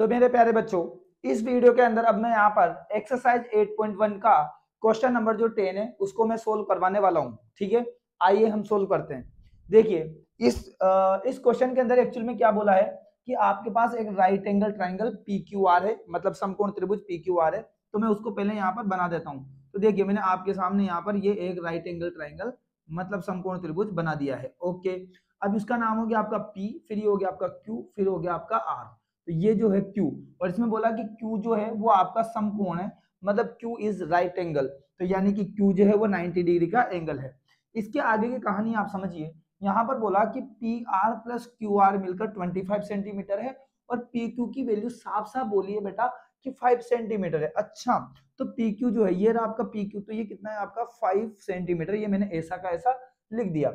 तो मेरे प्यारे बच्चों, इस वीडियो के अंदर अब मैं यहाँ पर एक्सरसाइज 8.1 का क्वेश्चन नंबर जो 10 है उसको मैं सोल्व करवाने वाला हूँ। ठीक है, आइए हम सोल्व करते हैं। देखिए, इस क्वेश्चन के अंदर एक्चुअल में क्या बोला है कि आपके पास एक right angle triangle P Q R है, मतलब समकोण त्रिभुज पी क्यू आर है। तो मैं उसको पहले यहाँ पर बना देता हूँ। तो देखिए, मैंने आपके सामने यहाँ पर ये एक राइट एंगल ट्राइंगल मतलब समकोण त्रिभुज बना दिया है। ओके, अब इसका नाम हो गया आपका P, फिर ये हो गया आपका Q, फिर हो गया आपका R। तो ये जो है Q, और इसमें बोला कि Q जो है वो आपका समकोण है, मतलब Q इज राइट एंगल। तो यानी कि Q जो है वो 90 डिग्री का एंगल है। इसके आगे की कहानी आप समझिए। यहाँ पर बोला कि P R plus Q are मिलकर 25 सेंटीमीटर है, और पी क्यू की वैल्यू साफ साफ बोली है बेटा कि 5 सेंटीमीटर है। अच्छा, तो पी क्यू जो है ये रहा आपका पी क्यू, तो ये कितना है आपका 5 सेंटीमीटर। ये मैंने ऐसा का ऐसा लिख दिया।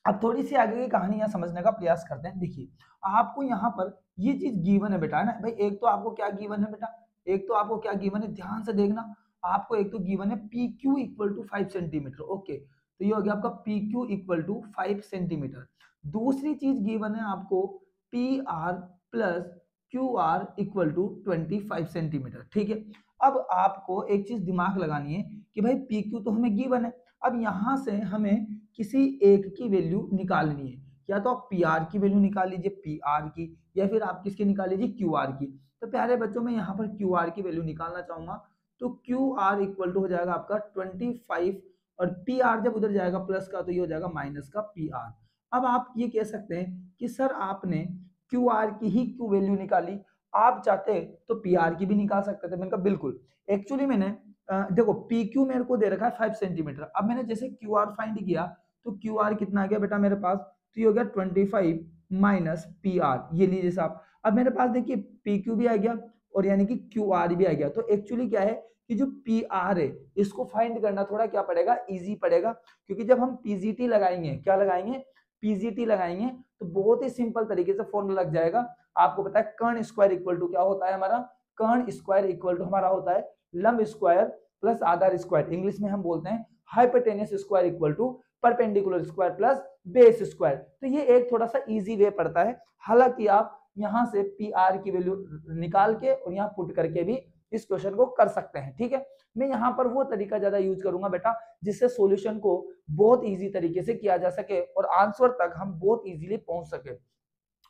अब थोड़ी सी आगे की कहानी यहाँ समझने का प्रयास करते हैं। देखिए, आपको यहाँ पर ये चीज गिवन है बेटा, है ना भाई। एक तो आपको क्या गिवन है बेटा, एक तो आपको क्या गिवन है, ध्यान से देखना। आपको एक तो गिवन है P Q equal to 5 centimetre. Okay, तो ये हो गया आपका P Q equal to 5 centimetre. दूसरी चीज गिवन है आपको P R plus Q R equal to 25 centimetre. ठीक है, अब आपको एक चीज दिमाग लगानी है कि भाई पी क्यू तो हमें गिवन है। अब यहां से हमें किसी एक की वैल्यू निकालनी है। या तो आप पी आर की वैल्यू निकाल लीजिए, पी आर की, या फिर आप किसकी निकाल लीजिए, क्यू आर की। तो प्यारे बच्चों, मैं यहाँ पर क्यू आर की वैल्यू निकालना चाहूंगा। तो क्यू आर इक्वल टू हो जाएगा आपका 25, और पी आर जब उधर जाएगा प्लस का तो ये हो जाएगा माइनस का पी आर। अब आप ये कह सकते हैं कि सर आपने क्यू आर की ही क्यू वैल्यू निकाली, आप चाहते तो पी आर की भी निकाल सकते थे। मैंने कहा बिल्कुल। एक्चुअली मैंने देखो पी क्यू मेरे को दे रखा है 5 सेंटीमीटर। अब मैंने जैसे क्यू आर फाइंड किया तो क्यू आर कितना आ गया बेटा मेरे पास, तो ये हो गया 25 माइनस पी आर। ये लीजिए साहब, अब मेरे पास देखिए पी क्यू भी आ गया और यानी कि क्यू आर भी आ गया। तो एक्चुअली क्या है कि जो पी आर है इसको फाइंड करना थोड़ा क्या पड़ेगा, इजी पड़ेगा। क्योंकि जब हम पीजीटी लगाएंगे, क्या लगाएंगे, पीजीटी लगाएंगे, तो बहुत ही सिंपल तरीके से फॉर्मूला लग जाएगा। आपको पता है कर्ण स्क्वायर इक्वल टू क्या होता है हमारा, कर्ण स्क्वायर इक्वल टू हमारा होता है लंब स्क्वायर प्लस आधार स्क्वायर। इंग्लिश में हम बोलते हैं hypotenuse square equal to perpendicular square plus base square. तो ये एक थोड़ा सा इजी वे पड़ता है। हालांकि आप यहां से पी आर की वैल्यू निकाल के और यहाँ पुट करके भी इस क्वेश्चन को कर सकते हैं। ठीक है, मैं यहाँ पर वो तरीका ज्यादा यूज करूंगा बेटा जिससे सॉल्यूशन को बहुत इजी तरीके से किया जा सके और आंसर तक हम बहुत इजीली पहुंच सके।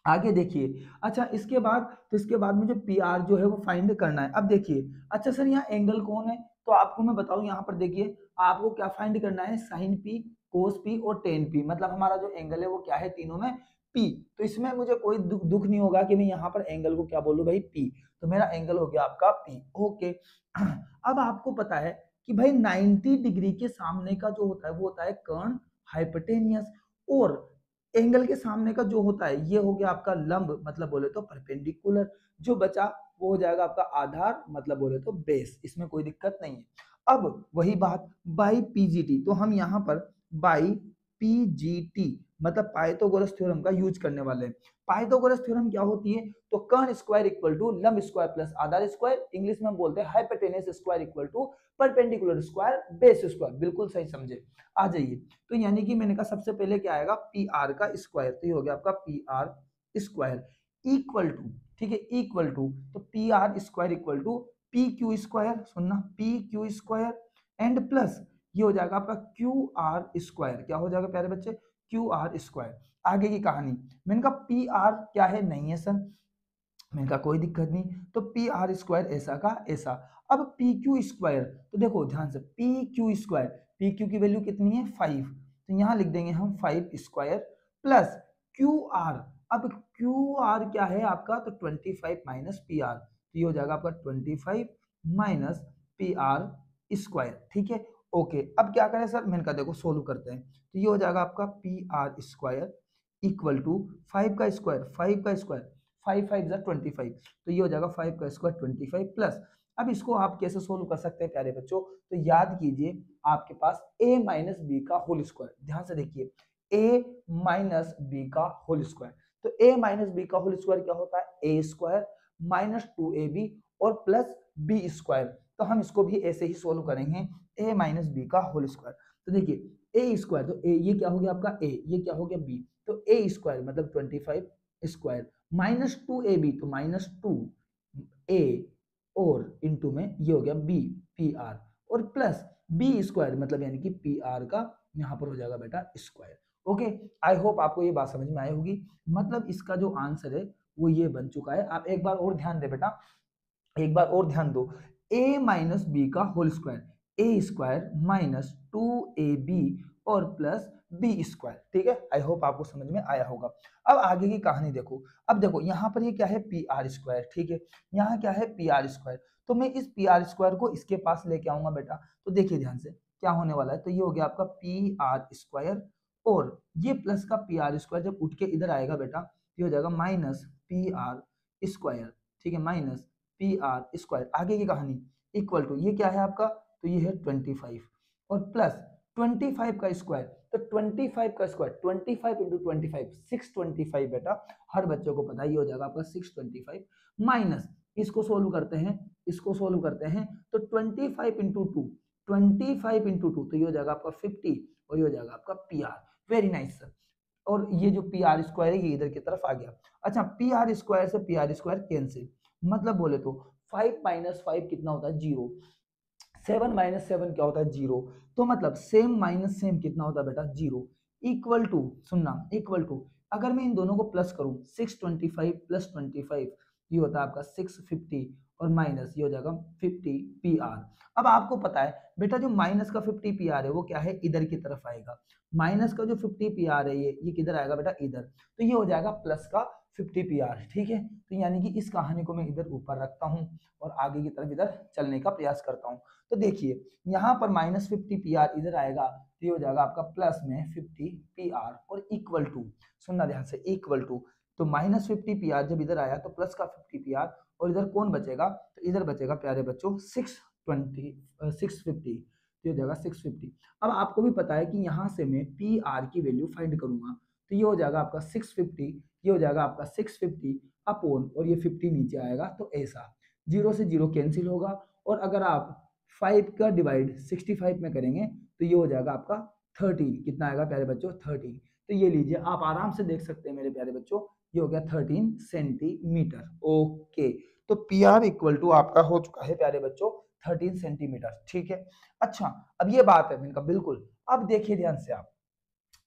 आगे देखिए, अच्छा इसके बाद, तो इसके बाद मुझे पी आर जो है वो फाइंड करना है। अब देखिए, अच्छा सर यहाँ एंगल कौन है, तो आपको मैं बताऊं यहाँ पर देखिए, आपको क्या फाइंड करना है, साइन पी, कोस पी और टेन पी। मतलब हमारा जो एंगल है वो क्या है, तीनों में पी। तो इसमें मुझे कोई दुख नहीं होगा कि मैं यहाँ पर एंगल को क्या बोलूं भाई, पी। तो मेरा एंगल हो गया आपका पी। ओके, अब आपको पता है कि भाई 90 डिग्री के सामने का जो होता है वो होता है कर्ण हाइपोटेनियस, और एंगल के सामने का जो होता है ये हो गया आपका लंब, मतलब बोले तो परपेंडिकुलर। जो बचा वो हो जाएगा आपका आधार, मतलब बोले तो बेस। इसमें कोई दिक्कत नहीं है। अब वही बात बाई पीजीटी, तो हम यहाँ पर बाई पीजीटी मतलब पाइथागोरस थ्योरम का यूज करने वाले हैं। पाइथागोरस थ्योरम क्या होती है, तो कर्ण स्क्वायर इक्वल टू लंब स्क्वायर प्लस आधार स्क्वायर, इंग्लिश में हम बोलते हैं hypotenuse square equal to perpendicular square base square. बिल्कुल सही समझे, आ जाइए। तो यानी कि मैंने कहा सबसे पहले क्या आएगा, पी आर का स्क्वायर। तो ये हो गया आपका P R square equal to, ठीक है, इक्वल टू, तो p are square equal to p q square, सुनना, p q square and plus ये हो जाएगा आपका क्यू आर स्क्वायर। क्या हो जाएगा प्यारे बच्चे, क्यू आर स्क्वायर। आगे की कहानी, मैंने कहा पी आर क्या है, नहीं है सर। मैंने कहा कोई दिक्कत नहीं, तो पी आर स्क्वायर ऐसा का ऐसा। अब पी क्यू स्क्वायर, तो देखो ध्यान से, P q square, P Q की वैल्यू कितनी है 5, तो यहां लिख देंगे हम 5 स्क्वायर प्लस क्यू आर। अब क्यू आर क्या है आपका, तो 25 माइनस पी आर, तो ये हो जाएगा आपका 25 माइनस पी आर स्क्वायर। ठीक है, ओके। अब क्या करें सर, मैंने कहा देखो सोल्व करते हैं। तो ये हो जाएगा आपका P R square equal to 5 का स्क्वायर, 5 का स्क्वायर, 5 5 जा 25, तो ये हो जाएगा 5 का स्क्वायर 25 प्लस। अब इसको आप कैसे सोल्व कर सकते हैं प्यारे बच्चों, तो याद कीजिए आपके पास a माइनस बी का होल स्क्वायर, ध्यान से देखिए, a माइनस बी का होल स्क्वायर। तो a माइनस बी का होल स्क्वायर क्या होता है, a स्क्वायर माइनस 2ab और प्लस b स्क्वायर। तो हम इसको भी ऐसे ही सोल्व करेंगे, a माइनस बी का होल स्क्वायर। तो देखिए a स्क्वायर, तो a ये क्या हो गया आपका a, ये क्या हो गया b, तो a स्क्वायर मतलब 25 स्क्वायर माइनस 2ab, तो माइनस 2 ए और इंटू में ये हो गया बी पी आर और प्लस बी स्क्वायर मतलब यानी कि पी आर का यहाँ पर हो जाएगा बेटा स्क्वायर। ओके, आई होप आपको ये बात समझ में आई होगी। मतलब इसका जो आंसर है वो ये बन चुका है। आप एक बार और ध्यान दे बेटा, एक बार और ध्यान दो, a माइनस बी का होल स्क्वायर, ए स्क्वायर माइनस 2ab और प्लस बी स्क्वायर। ठीक है, आई होप आपको समझ में आया होगा। अब आगे की कहानी देखो। अब देखो यहाँ पर ये क्या है पी आर स्क्वायर, ठीक है, यहाँ क्या है पी आर स्क्वायर। तो मैं इस पी आर स्क्वायर को इसके पास लेके आऊंगा बेटा। तो देखिए ध्यान से क्या होने वाला है, तो ये हो गया आपका पी आर स्क्वायर और ये प्लस का पी आर स्क्वायर जब उठ के इधर आएगा बेटा, ये हो जाएगा माइनस पी आर स्क्वायर। ठीक है, माइनस पी आर स्क्वायर। आगे की कहानी इक्वल टू ये क्या है आपका, तो ये है 25 और प्लस 25 का स्क्वायर। तो 25 का स्क्वायर 25 इंटू 25 625 बेटा, हर बच्चों को पता ही हो जाएगा आपका 625 माइनस इसको सोल्व करते हैं, इसको सोल्व करते हैं तो 25 इंटू 2 25 इंटू 2 तो ये हो जाएगा आपका 50 और ये हो जाएगा आपका P R. Very nice sir. और ये जो पी आर स्क्वायर है ये इधर की तरफ आ गया। अच्छा, पी आर स्क्वायर से पी आर स्क्वायर कैंसिल, मतलब बोले तो 5 माइनस 5 कितना होता है 0, 7 माइनस 7 क्या होता है 0, तो मतलब सेम माइनस सेम कितना होता है बेटा 0, इक्वल टू, सुनना, इक्वल टू अगर मैं इन दोनों को प्लस करूं 625 प्लस 25 ये होता है आपका 650 और माइनस ये हो जाएगा 50 पी आर। अब आपको पता है बेटा जो माइनस का 50 पी आर है वो क्या है इधर की तरफ आएगा, माइनस का जो 50 पी आर है ये किधर आएगा बेटा इधर, तो ये हो जाएगा प्लस का 50 पी आर। ठीक है, तो यानी कि इस कहानी को मैं इधर ऊपर रखता हूं और आगे की तरफ इधर चलने का प्रयास करता हूं। तो देखिए यहाँ पर माइनस 50 पी आर इधर आएगा तो ये हो जाएगा आपका प्लस में 50 पी आर और इक्वल टू, सुनना ध्यान से, इक्वल टू, तो माइनस 50 पी आर जब इधर आया तो प्लस का 50 पी आर और इधर कौन बचेगा, तो इधर बचेगा प्यारे बच्चों 650 तो हो जाएगा 650। अब आपको भी पता है कि यहाँ से मैं पी आर की वैल्यू फाइंड करूंगा तो ये हो जाएगा आपका 650, ये हो जाएगा आपका 650 अपॉन और ये 50 नीचे आएगा तो ऐसा 0 से 0 कैंसिल होगा और अगर आप 5 का डिवाइड 65 में करेंगे तो ये हो जाएगा आपका 13, कितना आएगा प्यारे बच्चों 13। तो ये लीजिए आप आराम से देख सकते हैं मेरे प्यारे बच्चों, ये हो गया 13 सेंटीमीटर। ओके, तो पी आर इक्वल टू आपका हो चुका है प्यारे बच्चों 13 सेंटीमीटर। ठीक है, अच्छा अब ये बात है इनका बिल्कुल। अब देखिए ध्यान से आप,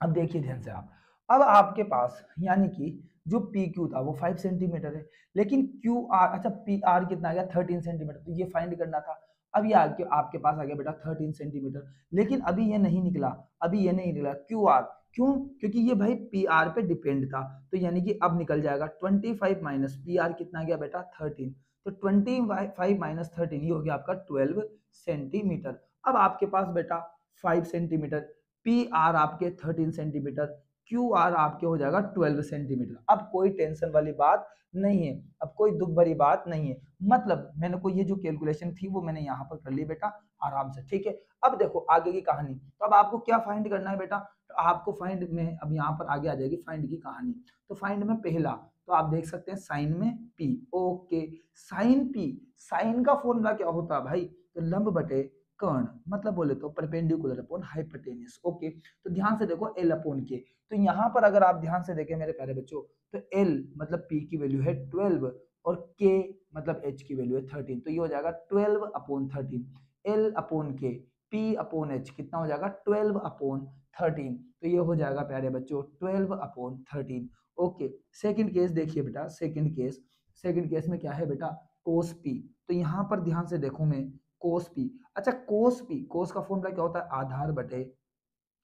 अब देखिए ध्यान से आप, अब आपके पास यानी कि जो पी क्यू था वो 5 सेंटीमीटर है लेकिन क्यू आर, अच्छा पी आर कितना आ गया 13 सेंटीमीटर, तो ये फाइंड करना था। अब ये आपके पास आ गया बेटा 13 सेंटीमीटर, लेकिन अभी ये नहीं निकला, अभी ये नहीं निकला क्यू आर, क्यों, क्योंकि ये भाई पी आर पे डिपेंड था। तो यानी कि अब निकल जाएगा 25 माइनस पी आर कितना गया बेटा 13, तो 25 माइनस 13 ये हो गया आपका 12 सेंटीमीटर। अब आपके पास बेटा 5 सेंटीमीटर, पी आर आपके 13 सेंटीमीटर, क्यू आर आपके हो जाएगा 12 सेंटीमीटर। अब कोई टेंशन वाली बात नहीं है, अब कोई दुख भरी बात नहीं है, मतलब मैंने को ये जो कैलकुलेशन थी वो मैंने यहाँ पर कर ली बेटा आराम से। ठीक है, अब देखो आगे की कहानी, तो अब आपको क्या फाइंड करना है बेटा, तो आपको फाइंड में अब यहाँ पर आगे आ जाएगी फाइंड की कहानी। तो फाइंड में पहला तो आप देख सकते हैं साइन में P, okay, sine P, sine का फॉर्मूला क्या होता है भाई, तो लंब बटे कर्ण, मतलब बोले तो परपेंडिकुलर अपॉन हाइपोटेन्यूस। ओके, तो ध्यान से देखो एल अपॉन के, तो यहाँ पर अगर आप ध्यान से देखें मेरे प्यारे बच्चों तो एल मतलब पी की वैल्यू है 12 और के मतलब एच की वैल्यू है 13, तो ये हो जाएगा 12 अपॉन 13, एल अपॉन के पी अपॉन एच कितना हो जाएगा 12 अपॉन 13, तो ये हो जाएगा प्यारे बच्चों 12 अपॉन 13। ओके, सेकंड केस देखिए बेटा, सेकंड केस में क्या है बेटा कोस पी, तो यहाँ पर ध्यान से देखो मैं कोस पी, अच्छा कोस पी, कोस का फॉर्मूला क्या होता है आधार बटे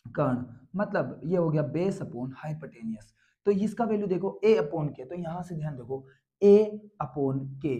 कर्ण, मतलब ये हो गया बेस अपॉन हाइपोटेनियस। तो इसका वैल्यू देखो ए अपॉन के, तो यहां से ध्यान देखो ए अपॉन के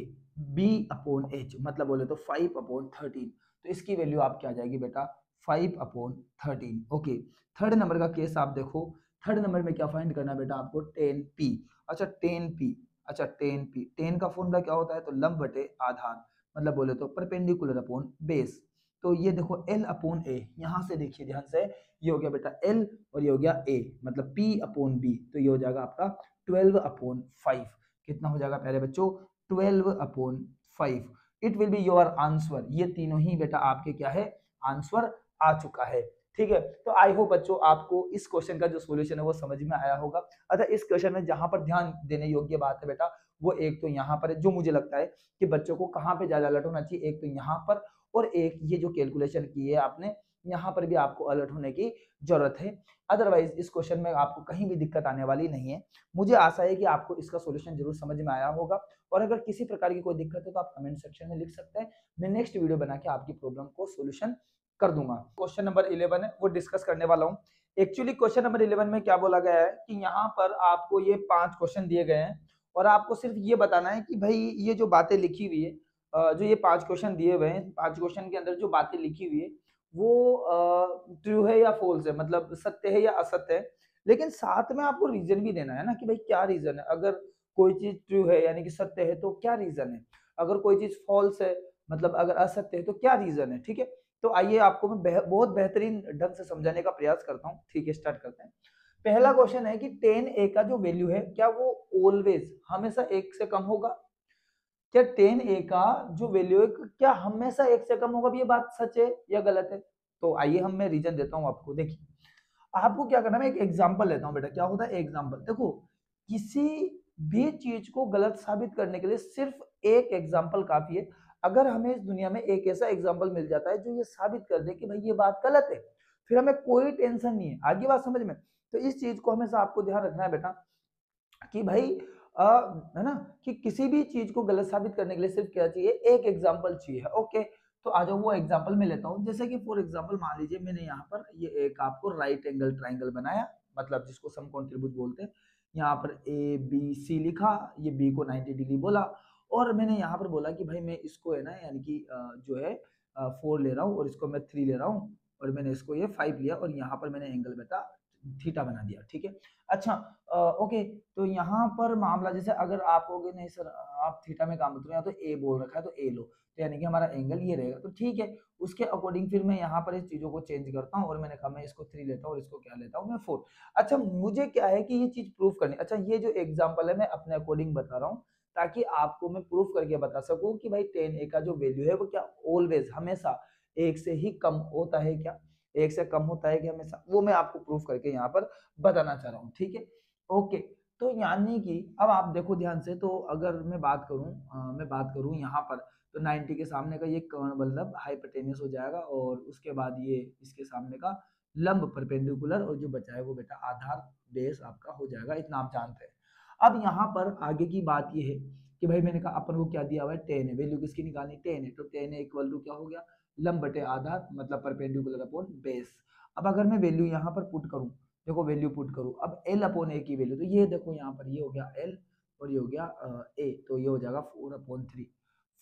बी अपॉन एच मतलब बोले तो 5 अपॉन 13, तो इसकी वैल्यू आपकी आ जाएगी बेटा 5 अपॉन 13। ओके, थर्ड नंबर का केस आप देखो, थर्ड नंबर में क्या फाइंड करना है बेटा आपको 10p, अच्छा 10p, अच्छा 10p, 10 का फॉर्मूला क्या होता है तो लंब बटे आधार मतलब बोले तो परपेंडिकुलर अपॉन बेस, तो ये देखो L अपॉन ए, यहाँ से देखिए ध्यान से, ये हो गया बेटा L और ये हो गया A मतलब P अपॉन B, तो ये हो जाएगा आपका 12 अपॉन 5, कितना हो जाएगा प्यारे बच्चों 12 upon 5। It will be your answer, ये तीनों ही बेटा आपके क्या है आंसर आ चुका है। ठीक है, तो आई होप बच्चों आपको इस क्वेश्चन का जो सॉल्यूशन है वो समझ में आया होगा। अच्छा इस क्वेश्चन में जहां पर ध्यान देने योग्य बात है बेटा वो एक तो यहाँ पर है, जो मुझे लगता है कि बच्चों को कहाँ पे ज्यादा अलर्ट होना चाहिए, एक तो यहाँ पर, और एक ये जो कैलकुलेशन की है आपने यहाँ पर भी आपको अलर्ट होने की जरूरत है। अदरवाइज इस क्वेश्चन में आपको कहीं भी दिक्कत आने वाली नहीं है। मुझे आशा है कि आपको इसका सॉल्यूशन जरूर समझ में आया होगा, और अगर किसी प्रकार की कोई दिक्कत है तो आप कमेंट सेक्शन में लिख सकते हैं। मैं नेक्स्ट वीडियो बना के आपकी प्रॉब्लम को सॉल्यूशन कर दूंगा। क्वेश्चन नंबर 11 है वो डिस्कस करने वाला हूँ। एक्चुअली क्वेश्चन नंबर 11 में क्या बोला गया है कि यहाँ पर आपको ये 5 क्वेश्चन दिए गए हैं, और आपको सिर्फ ये बताना है कि भाई ये जो बातें लिखी हुई है, जो ये 5 क्वेश्चन दिए हुए हैं, 5 क्वेश्चन के अंदर जो बातें लिखी हुई है वो ट्रू है या फॉल्स है, मतलब सत्य है या असत्य है। लेकिन साथ में आपको रीजन भी देना है ना कि भाई क्या रीजन है। अगर कोई चीज ट्रू है यानी कि सत्य है तो क्या रीजन है, अगर कोई चीज फॉल्स है मतलब अगर असत्य है तो क्या रीजन है। ठीक है, तो आइए आपको मैं बहुत बेहतरीन ढंग से समझाने का प्रयास करता हूँ। ठीक है, स्टार्ट करते हैं। पहला क्वेश्चन है कि 10a का जो वैल्यू है क्या वो ऑलवेज हमेशा 1 से कम होगा। क्या 10a का जो वैल्यू है क्या हमेशा 1 से कम होगा, ये बात सच है या गलत है। तो आइए हम मैं रीजन देता हूं आपको। देखिए आपको क्या करना है, मैं एक एग्जांपल लेता हूं बेटा। क्या होता है एग्जांपल, देखो किसी भी चीज को गलत साबित करने के लिए सिर्फ एक एग्जांपल काफी है। अगर हमें इस दुनिया में एक ऐसा एग्जांपल मिल जाता है जो ये साबित कर दे कि भाई ये बात गलत है, फिर हमें कोई टेंशन नहीं है। आगे बात समझ में। तो इस चीज को हमेशा आपको ध्यान रखना है बेटा कि भाई है ना, कि किसी भी चीज को गलत साबित करने के लिए सिर्फ क्या चाहिए, एक एग्जांपल चाहिए। ओके, तो आ जाओ वो एग्जांपल मैं लेता हूँ। जैसे कि फॉर एग्जांपल मान लीजिए मैंने यहाँ पर ये एक आपको राइट एंगल ट्राइंगल बनाया, मतलब जिसको समकोण त्रिभुज बोलते हैं। यहाँ पर ए बी सी लिखा, ये बी को 90 डिग्री बोला, और मैंने यहाँ पर बोला कि भाई मैं इसको है ना यानी कि जो है 4 ले रहा हूँ और इसको मैं 3 ले रहा हूँ, और मैंने इसको ये 5 लिया, और यहाँ पर मैंने एंगल बेटा थीटा बना दिया। ठीक है, अच्छा ओके। तो यहाँ पर मामला जैसे अगर आप कहोगे नहीं सर आप थीटा में काम उतरो, तो ए बोल रखा है तो ए लो, तो यानी कि हमारा एंगल ये रहेगा। तो ठीक है, उसके अकॉर्डिंग फिर मैं यहाँ पर इस चीजों को चेंज करता हूँ, और मैंने कहा मैं इसको 3 लेता हूँ और इसको क्या लेता हूँ मैं 4। अच्छा मुझे क्या है कि ये चीज प्रूफ करनी। अच्छा ये जो एग्जाम्पल है मैं अपने अकॉर्डिंग बता रहा हूँ, ताकि आपको मैं प्रूफ करके बता सकूं कि भाई 10a का जो वैल्यू है वो क्या ऑलवेज हमेशा 1 से ही कम होता है, क्या 1 से कम होता है कि हमेशा, वो मैं आपको प्रूफ करके यहाँ पर बताना चाह रहा हूँ। ठीक है, ओके। तो यानी कि अब आप देखो ध्यान से, तो अगर मैं बात करूं यहाँ पर, तो 90 के सामने का ये कर्ण मतलब हाइपोटेन्यूस हो जाएगा, और उसके बाद ये इसके सामने का लंब परपेंडिकुलर, और जो बचा है वो बेटा आधार बेस आपका हो जाएगा। इतना आप जानते हैं। अब यहाँ पर आगे की बात ये है कि भाई मैंने कहा अपन को क्या दिया हुआ है 10 है, वैल्यू किसकी निकालनी 10 है, तो 10 है इक्वल टू क्या हो गया लंब बटे आधार मतलब परपेंडिकुलर अपॉन बेस। अब अगर मैं वैल्यू यहाँ पर पुट करूं, देखो वैल्यू पुट करूं, अब एल अपॉन ए की वैल्यू, तो ये देखो यहाँ पर ये हो गया एल और ये हो गया ए, तो ये हो जाएगा 4/3।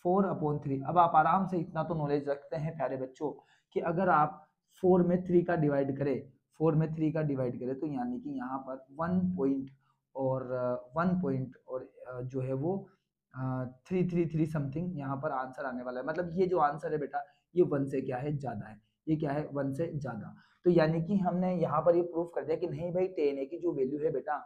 4/3। अब आप आराम से इतना तो नॉलेज रखते हैं प्यारे बच्चों कि अगर आप 4 में 3 का डिवाइड करें, 4 में 3 का डिवाइड करें, तो यानी कि यहाँ पर 1 पॉइंट और 1 पॉइंट और जो है वो 333 समथिंग यहाँ पर आंसर आने वाला है। मतलब ये जो आंसर है बेटा ये 1 से क्या है ज्यादा है, ये क्या है 1 से ज्यादा। तो यानी कि हमने यहाँ पर ये प्रूफ कर दिया कि नहीं भाई 10a की जो वैल्यू है बेटा,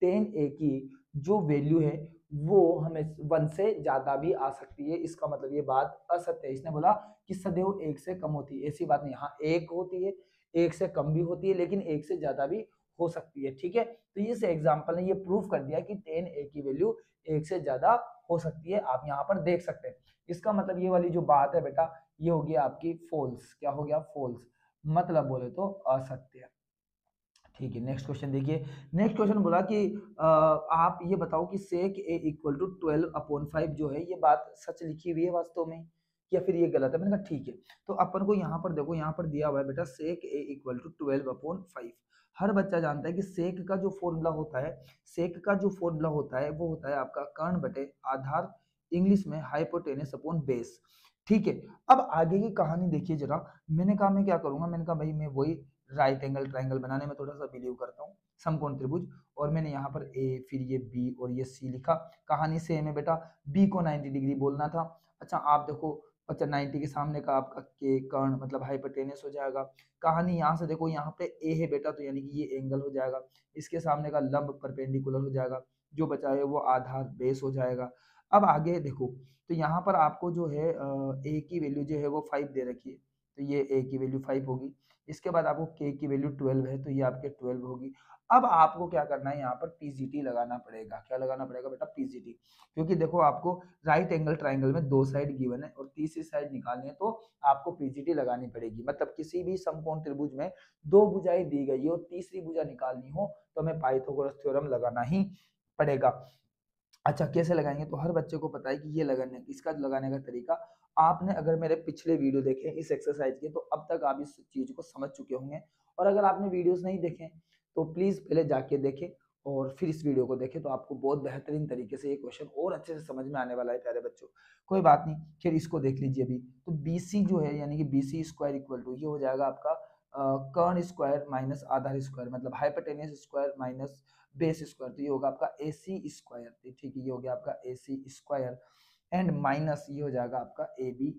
10a की जो वैल्यू है वो हमें 1 से ज्यादा भी आ सकती है। इसका मतलब ये बात असत्य है। इसने बोला कि सदैव 1 से कम होती है, ऐसी बात नहीं। हाँ 1 होती है, 1 से कम भी होती है, लेकिन 1 से ज्यादा भी हो सकती है। ठीक है, तो इस एग्जाम्पल ने ये प्रूफ कर दिया कि 10a की वैल्यू 1 से ज्यादा हो सकती है। आप यहाँ पर देख सकते हैं। इसका मतलब ये वाली जो बात है बेटा ये हो गया आपकी फॉल्स। क्या हो गया फॉल्स, मतलब बोले तो असत्य। ठीक है, नेक्स्ट क्वेश्चन देखिए। नेक्स्ट क्वेश्चन बोला कि आप ये बताओ कि सेक ए इक्वल टू 12/5 जो है ये बात सच लिखी हुई है वास्तव में या फिर ये गलत है। मैंने कहा ठीक है, तो अपन को यहाँ पर देखो, यहाँ पर दिया हुआ है बेटा सेक ए इक्वल टू 12/5। हर बच्चा जानता है कि सेक का जो फॉर्मूला होता है, सेक का जो फॉर्मूला होता है वो होता है आपका कर्ण बटे आधार, इंग्लिश में हाइपोटेनस अपॉन बेस। ठीक है, अब आगे की कहानी देखिए जरा। मैंने कहा मैं क्या करूंगा, मैंने कहा भाई मैं वही राइट एंगल ट्राइंगल बनाने में थोड़ा सा बिलीव करता हूँ, समकोण त्रिभुज, और मैंने यहाँ पर ए फिर ये बी और ये सी लिखा। कहानी सेम है बेटा, बी को 90 डिग्री बोलना था। अच्छा आप देखो, अच्छा 90 के सामने का आपका के कर्ण मतलब हाइपोटेनस हो जाएगा। कहानी यहाँ से देखो, यहाँ पे ए है बेटा, तो यानी कि ये एंगल हो जाएगा, इसके सामने का लंब परपेंडिकुलर हो जाएगा, जो बचा है वो आधार बेस हो जाएगा। अब आगे देखो, तो यहाँ पर आपको जो है ए की वैल्यू जो है वो 5 दे रखी है, तो ये ए की वैल्यू 5 होगी। इसके बाद आपको के की वैल्यू 12 है, तो ये आपके 12 होगी। अब आपको क्या करना है, यहाँ पर पीजीटी लगाना पड़ेगा। क्या लगाना पड़ेगा बेटा? पीजीटी। क्योंकि देखो आपको राइट एंगल ट्राइंगल में 2 साइड गिवन है और तीसरी साइड निकालनी है, तो आपको पीजीटी लगानी पड़ेगी। मतलब किसी भी समकोण त्रिभुज में 2 भुजाएं दी गई है और तीसरी भुजा निकालनी हो तो हमें पाइथागोरस थ्योरम लगाना ही पड़ेगा। अच्छा, कैसे लगाएंगे? तो हर बच्चे को पता है कि ये लगाने, इसका लगाने का तरीका, आपने अगर मेरे पिछले वीडियो देखे इस एक्सरसाइज के तो अब तक आप इस चीज को समझ चुके होंगे। और अगर आपने वीडियोस नहीं देखे तो प्लीज पहले जाके देखें और फिर इस वीडियो को देखें, तो आपको बहुत बेहतरीन तरीके से ये क्वेश्चन और अच्छे से समझ में आने वाला है प्यारे बच्चों। कोई बात नहीं, फिर इसको देख लीजिए अभी। तो बीसी जो है यानी कि बीसी स्क्वायर इक्वल टू ये हो जाएगा आपका कर्ण स्क्वायर माइनस आधार स्क्वायर, मतलब hypotenuse square minus base square, तो ये होगा आपका AC स्क्वायर। ठीक है, ये हो गया आपका AC स्क्वायर एंड माइनस ये हो जाएगा आपका AB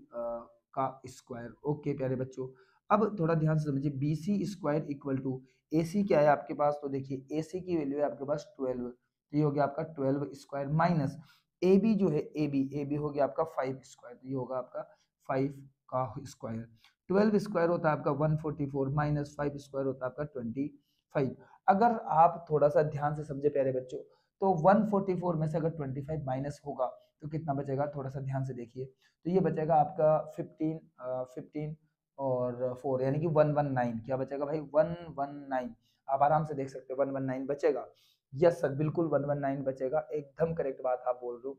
का स्क्वायर। ओके प्यारे बच्चों, अब थोड़ा ध्यान से समझिए। BC square equal to AC क्या है आपके पास? तो देखिए AC की वैल्यू है आपके पास 12, तो ये हो गया आपका 12 स्क्वायर माइनस AB जो है AB हो गया आपका 5 स्क्वायर, तो ये होगा आपका 5 का स्क्वायर। 12 स्क्वायर होता है आपका 144 माइनस 5 स्क्वायर होता है आपका 25। अगर आप थोड़ा सा ध्यान से समझे प्यारे बच्चों, तो 144 में से अगर 25 माइनस होगा तो कितना बचेगा? थोड़ा सा ध्यान से देखिए। तो ये बचेगा आपका 15 और 4 यानी कि 119। क्या बचेगा भाई? 119। आप आराम से देख सकते हो 119 बचेगा। यस सर, बिल्कुल 119 बचेगा, एकदम करेक्ट बात आप बोल रहे हो।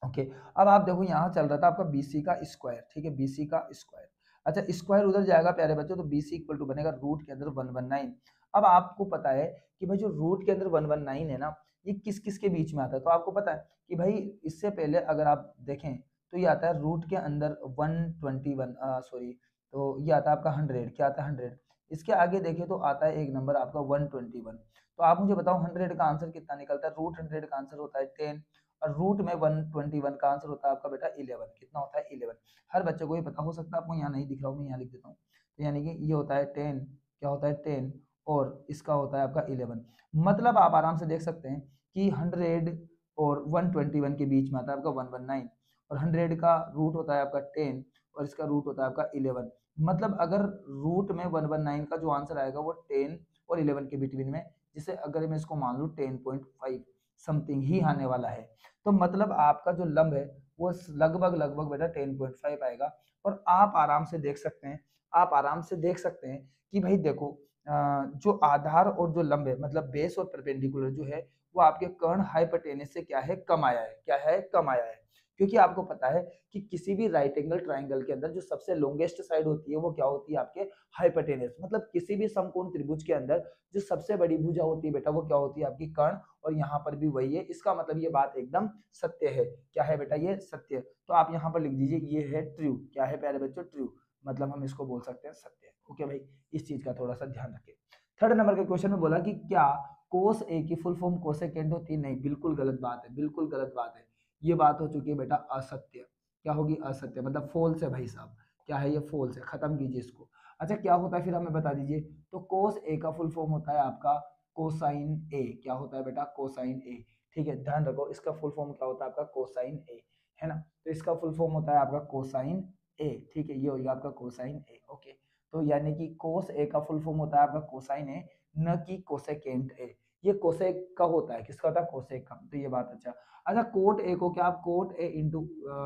ओके, अब आप देखो यहाँ चल रहा था आपका BC का स्क्वायर। ठीक है, BC का स्क्वायर। अच्छा, स्क्वायर उधर जाएगा प्यारे बच्चों, तो BC इक्वल टू बनेगा रूट के अंदर 119। अब आपको पता है कि भाई जो रूट के अंदर 119 है ना, ये किस किस के बीच में आता है? तो आपको पता है कि भाई इससे पहले अगर आप देखें तो ये आता है रूट के अंदर 121, सॉरी, तो ये आता है आपका 100। क्या आता है? 100। इसके आगे देखें तो आता है एक नंबर आपका 121। तो आप मुझे बताओ 100 का आंसर कितना निकलता है? रूट 100 का आंसर होता है 10 और रूट में 121 का आंसर होता है आपका बेटा 11। कितना होता है? 11। हर बच्चे को ये पता हो सकता है, आपको यहाँ नहीं दिख रहा हो, मैं यहाँ लिख देता हूँ। तो यानी कि ये होता है 10, क्या होता है 10 और इसका होता है आपका 11। मतलब आप आराम से देख सकते हैं कि 100 और 121 के बीच में आता है आपका 119 और 100 का रूट होता है आपका 10 और इसका रूट होता है आपका 11। मतलब अगर रूट में 119 का जो आंसर आएगा वो 10 और 11 के बिटवीन में, जिसे अगर मैं इसको मान लूँ 10.5 समथिंग ही आने वाला है, तो मतलब आपका जो लंब है वो लगभग लगभग बेटा 10.5 आएगा। और आप आराम से देख सकते हैं, आप आराम से देख सकते हैं कि भाई देखो जो आधार और जो लंब है, मतलब बेस और परपेंडिकुलर जो है, वो आपके कर्ण हाइपोटेनस से क्या है? कम आया है। क्या है? कम आया है। क्योंकि आपको पता है कि किसी भी राइट एंगल ट्राइंगल के अंदर जो सबसे लॉन्गेस्ट साइड होती है वो क्या होती है? आपके हाइपोटेनस। मतलब किसी भी समकोण त्रिभुज के अंदर जो सबसे बड़ी भुजा होती है बेटा वो क्या होती है? आपकी कर्ण। और यहाँ पर भी वही है, इसका मतलब ये बात एकदम सत्य है। क्या है बेटा? ये सत्य। तो आप यहाँ पर लिख दीजिए ये है ट्रू। क्या है प्यारे बच्चों? ट्रू। मतलब हम इसको बोल सकते हैं सत्य। ओके भाई, इस चीज का थोड़ा सा ध्यान रखें। थर्ड नंबर के क्वेश्चन में बोला कि क्या कोस ए की फुल फॉर्म कोसेकेंड होती है? नहीं, बिल्कुल गलत बात है, बिल्कुल गलत बात है। ये बात हो चुकी है बेटा असत्य। क्या होगी? असत्य, मतलब फॉल्स है भाई साहब। क्या है? ये फॉल्स है, खत्म कीजिए इसको। अच्छा, क्या होता है फिर हमें बता दीजिए। तो कोस ए का फुल फॉर्म होता है आपका कोसाइन ए। क्या होता है बेटा? कोसाइन ए। ठीक है, ध्यान रखो, इसका फुल फॉर्म क्या होता है? आपका कोसाइन ए, है ना? तो इसका फुल फॉर्म होता है आपका कोसाइन ए। ठीक है, ये हो गया आपका कोसाइन ए। ओके, तो यानी कि कोस ए का फुल फॉर्म होता है आपका कोसाइन ए, न कि कोसेकेंट ए। ये कोसेक का होता है, किसका होता है? कोसेक का। तो ये बात अच्छा। अच्छा, कोट ए को क्या आप कोट ए इंटू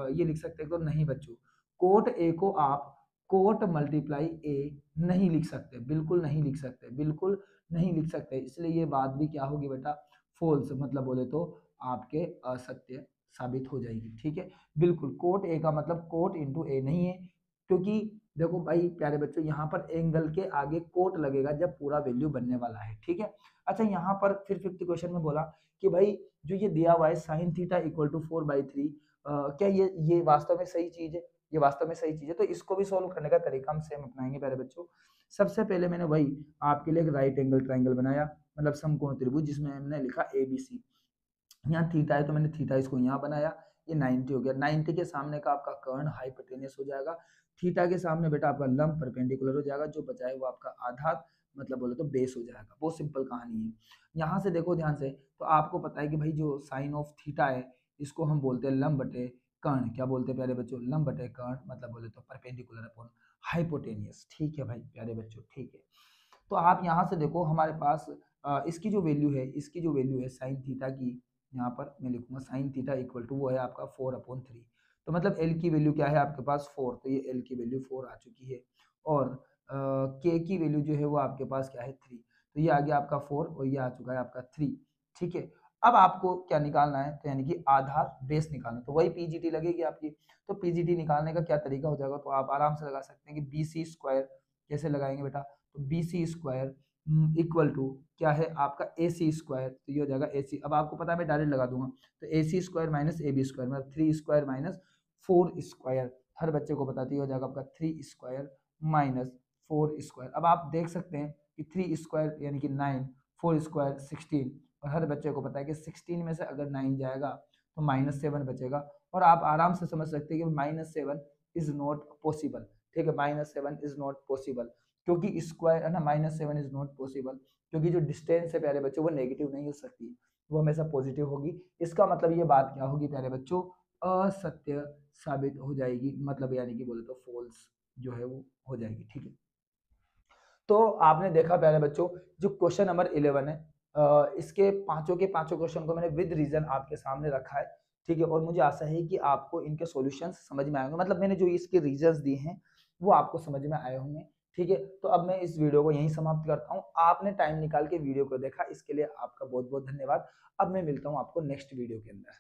ये लिख सकते हैं? तो नहीं बच्चों, कोट ए को आप कोट मल्टीप्लाई ए नहीं लिख सकते, बिल्कुल नहीं लिख सकते, बिल्कुल नहीं लिख सकते। इसलिए ये बात भी क्या होगी बेटा? फॉल्स, मतलब बोले तो आपके असत्य साबित हो जाएगी। ठीक है, बिल्कुल कोट ए का मतलब कोट इंटू ए नहीं है, क्योंकि देखो भाई प्यारे बच्चों, यहाँ पर एंगल के आगे कोट लगेगा जब पूरा वैल्यू बनने वाला है। ठीक है। अच्छा, यहाँ पर फिर 5th क्वेश्चन में बोला कि भाई जो ये दिया हुआ है साइन थीटा इक्वल टू 4/3, क्या ये वास्तव में सही चीज है? ये वास्तव में सही चीज है। तो इसको भी सोल्व करने का तरीका हम सेम अपनाएंगे प्यारे बच्चों। सबसे पहले मैंने वही आपके लिए एक राइट एंगल ट्राइंगल बनाया, मतलब समकोण त्रिभुज, जिसमें हमने लिखा ABC। यहाँ थीटा है तो मैंने थीटा इसको यहाँ बनाया, ये 90 हो गया। 90 के सामने का आपका कर्ण हाइपोटेनस हो जाएगा। थीटा के सामने बेटा आपका लंब परपेंडिकुलर हो जाएगा, जो बचा है वो आपका आधार, मतलब बोले तो बेस हो जाएगा। बहुत सिंपल कहानी है। यहाँ से देखो ध्यान से, तो आपको पता है कि भाई जो साइन ऑफ थीटा है इसको हम बोलते हैं लंब बटे कर्ण। क्या बोलते हैं प्यारे बच्चों? लंब बटे कर्ण, मतलब बोले तो परपेंडिकुलर अपॉन हाइपोटेनियस। ठीक है भाई प्यारे बच्चों, ठीक है। तो आप यहाँ से देखो हमारे पास इसकी जो वैल्यू है साइन थीटा की, यहाँ पर मैं लिखूंगा साइन थीटा इक्वल टू वो है आपका 4/3। तो मतलब एल की वैल्यू क्या है आपके पास 4, तो ये एल की वैल्यू 4 आ चुकी है। और के की वैल्यू जो है वो आपके पास क्या है 3, तो ये आ गया आपका 4 और ये आ चुका है आपका 3। ठीक है, अब आपको क्या निकालना है, तो यानी कि आधार बेस निकालना, तो वही पीजीटी लगेगी आपकी। तो पीजीटी निकालने का क्या तरीका हो जाएगा, तो आप आराम से लगा सकते हैं कि बी सी स्क्वायर कैसे लगाएंगे बेटा, तो B C square equal to क्या है आपका ए सी स्क्वायर, तो ये हो जाएगा ए सी। अब आपको पता है मैं डायरेक्ट लगा दूंगा, तो a c square minus a b square मतलब 3 स्क्वायर माइनस 4 स्क्वायर, हर बच्चे को बताती है, हो जाएगा आपका 3 स्क्वायर माइनस 4 स्क्वायर। अब आप देख सकते हैं कि 3 स्क्वायर यानी कि 9, 4 स्क्वायर 16, और हर बच्चे को पता है कि 16 में से अगर 9 जाएगा तो -7 बचेगा। और आप आराम से समझ सकते हैं कि -7 इज नॉट पॉसिबल। ठीक है, -7 इज नॉट पॉसिबल, क्योंकि स्क्वायर है ना, -7 इज नॉट पॉसिबल, क्योंकि जो डिस्टेंस है प्यारे बच्चों वो नेगेटिव नहीं हो सकती, वो हमेशा पॉजिटिव होगी। इसका मतलब ये बात क्या होगी प्यारे बच्चों, असत्य साबित हो जाएगी, मतलब यानी कि बोले तो फॉल्स जो है वो हो जाएगी। ठीक है, तो आपने देखा प्यारे बच्चों जो क्वेश्चन नंबर 11 है, इसके पांचों के पांचों क्वेश्चन को मैंने विद रीजन आपके सामने रखा है। ठीक है, और मुझे आशा है कि आपको इनके सॉल्यूशंस समझ में आए होंगे, मतलब मैंने जो इसके रीजंस दिए हैं वो आपको समझ में आए होंगे। ठीक है, तो अब मैं इस वीडियो को यहीं समाप्त करता हूँ। आपने टाइम निकाल के वीडियो को देखा, इसके लिए आपका बहुत बहुत धन्यवाद। अब मैं मिलता हूँ आपको नेक्स्ट वीडियो के अंदर।